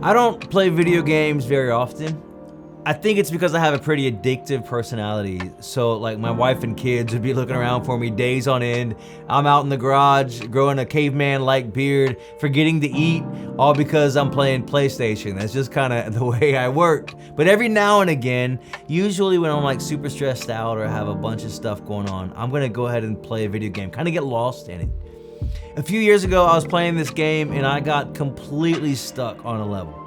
I don't play video games very often. I think it's because I have a pretty addictive personality. So like my wife and kids would be looking around for me days on end. I'm out in the garage growing a caveman-like beard, forgetting to eat, all because I'm playing PlayStation. That's just kind of the way I work. But every now and again, usually when I'm like super stressed out or have a bunch of stuff going on, I'm gonna go ahead and play a video game, kind of get lost in it. A few years ago, I was playing this game and I got completely stuck on a level.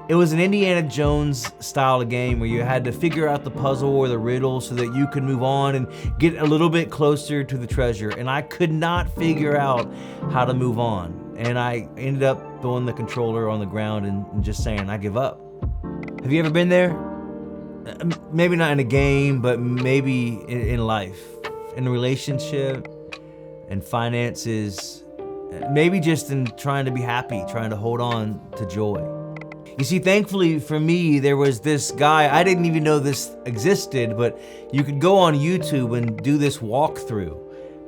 It was an Indiana Jones style of game where you had to figure out the puzzle or the riddle so that you could move on and get a little bit closer to the treasure. And I could not figure out how to move on. And I ended up throwing the controller on the ground and just saying, I give up. Have you ever been there? Maybe not in a game, but maybe in life, in a relationship, and finances, maybe just in trying to be happy, trying to hold on to joy. You see, thankfully for me, there was this guy, I didn't even know this existed, but you could go on YouTube and do this walkthrough.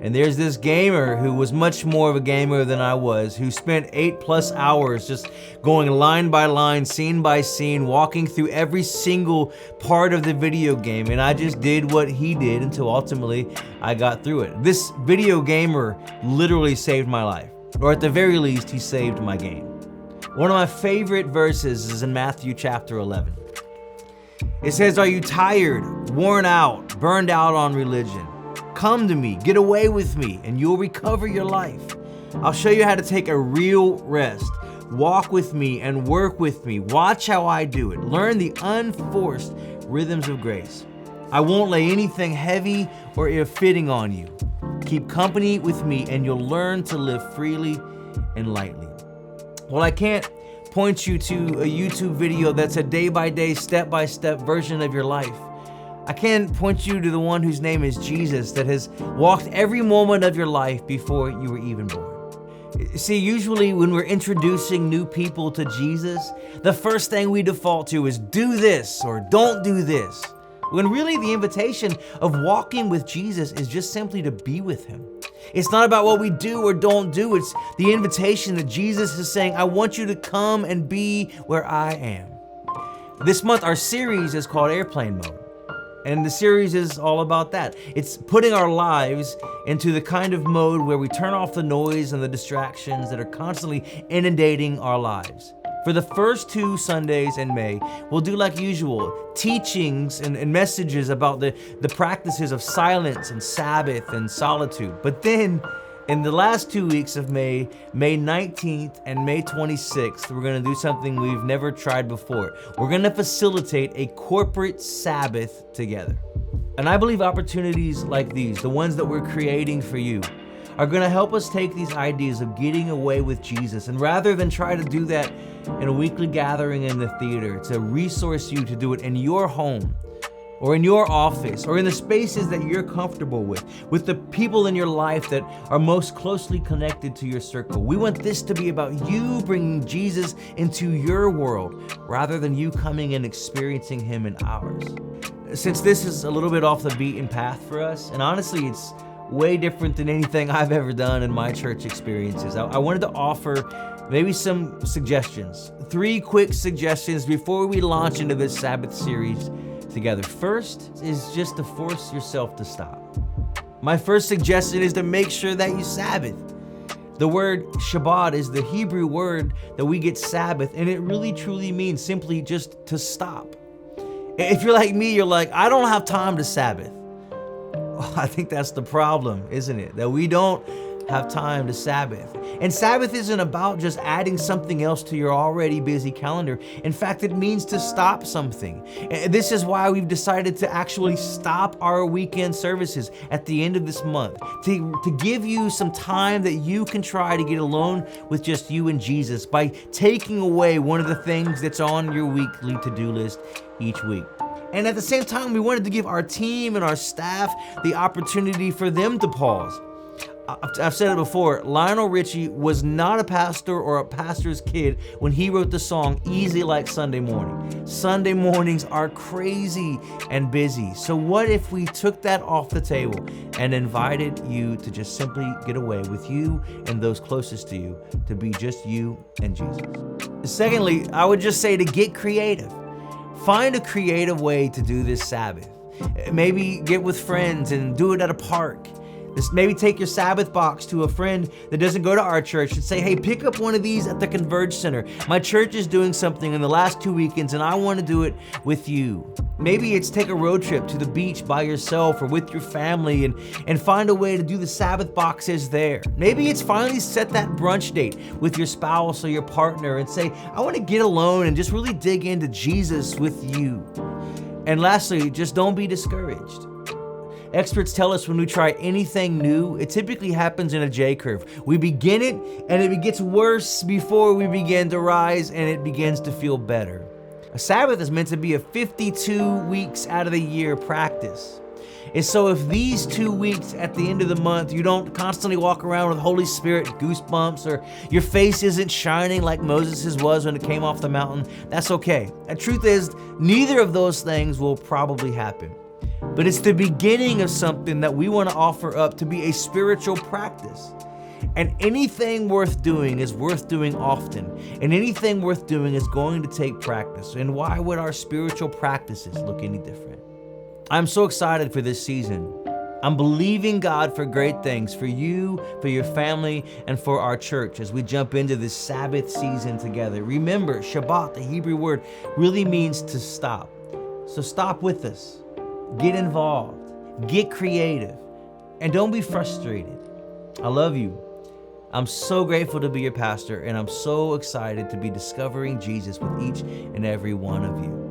And there's this gamer who was much more of a gamer than I was, who spent 8+ hours just going line by line, scene by scene, walking through every single part of the video game. And I just did what he did until ultimately I got through it. This video gamer literally saved my life, or at the very least, he saved my game. One of my favorite verses is in Matthew chapter 11. It says, "Are you tired, worn out, burned out on religion? Come to me, get away with me, and you'll recover your life. I'll show you how to take a real rest. Walk with me and work with me. Watch how I do it. Learn the unforced rhythms of grace. I won't lay anything heavy or ill-fitting on you. Keep company with me and you'll learn to live freely and lightly." Well, I can't point you to a YouTube video that's a day-by-day, step-by-step version of your life. I can point you to the one whose name is Jesus, that has walked every moment of your life before you were even born. See, usually when we're introducing new people to Jesus, the first thing we default to is do this or don't do this. When really the invitation of walking with Jesus is just simply to be with him. It's not about what we do or don't do. It's the invitation that Jesus is saying, I want you to come and be where I am. This month, our series is called Airplane Mode. And the series is all about that. It's putting our lives into the kind of mode where we turn off the noise and the distractions that are constantly inundating our lives. For the first 2 Sundays in May, we'll do like usual, teachings and messages about the practices of silence and Sabbath and solitude. But then, in the last 2 weeks of May, May 19th and May 26th, we're gonna do something we've never tried before. We're gonna facilitate a corporate Sabbath together. And I believe opportunities like these, the ones that we're creating for you, are gonna help us take these ideas of getting away with Jesus, and rather than try to do that in a weekly gathering in the theater, to resource you to do it in your home, or in your office, or in the spaces that you're comfortable with the people in your life that are most closely connected to your circle. We want this to be about you bringing Jesus into your world, rather than you coming and experiencing him in ours. Since this is a little bit off the beaten path for us, and honestly, it's way different than anything I've ever done in my church experiences, I wanted to offer maybe some suggestions. 3 quick suggestions before we launch into this Sabbath series together. First is just to force yourself to stop. My first suggestion is to make sure that you Sabbath. The word Shabbat is the Hebrew word that we get Sabbath, and it really truly means simply just to stop. If you're like me, you're like, I don't have time to Sabbath. Well, I think that's the problem, isn't it? That we don't have time to Sabbath. And Sabbath isn't about just adding something else to your already busy calendar. In fact, it means to stop something. And this is why we've decided to actually stop our weekend services at the end of this month, to give you some time that you can try to get alone with just you and Jesus by taking away one of the things that's on your weekly to-do list each week. And at the same time, we wanted to give our team and our staff the opportunity for them to pause. I've said it before, Lionel Richie was not a pastor or a pastor's kid when he wrote the song Easy Like Sunday Morning. Sunday mornings are crazy and busy. So what if we took that off the table and invited you to just simply get away with you and those closest to you, to be just you and Jesus? Secondly, I would just say to get creative. Find a creative way to do this Sabbath. Maybe get with friends and do it at a park. Maybe take your Sabbath box to a friend that doesn't go to our church and say, hey, pick up one of these at the Converge Center. My church is doing something in the last 2 weekends and I want to do it with you. Maybe it's take a road trip to the beach by yourself or with your family and find a way to do the Sabbath boxes there. Maybe it's finally set that brunch date with your spouse or your partner and say, I want to get alone and just really dig into Jesus with you. And lastly, just don't be discouraged. Experts tell us when we try anything new, it typically happens in a J-curve. We begin it and it gets worse before we begin to rise and it begins to feel better. A Sabbath is meant to be a 52 weeks out of the year practice. And so if these 2 weeks at the end of the month, you don't constantly walk around with Holy Spirit goosebumps or your face isn't shining like Moses' was when it came off the mountain, that's okay. The truth is, neither of those things will probably happen. But it's the beginning of something that we want to offer up to be a spiritual practice. And anything worth doing is worth doing often. And anything worth doing is going to take practice. And why would our spiritual practices look any different? I'm so excited for this season. I'm believing God for great things for you, for your family, and for our church as we jump into this Sabbath season together. Remember, Shabbat, the Hebrew word, really means to stop. So stop with us. Get involved, get creative, and don't be frustrated. I love you. I'm so grateful to be your pastor, and I'm so excited to be discovering Jesus with each and every one of you.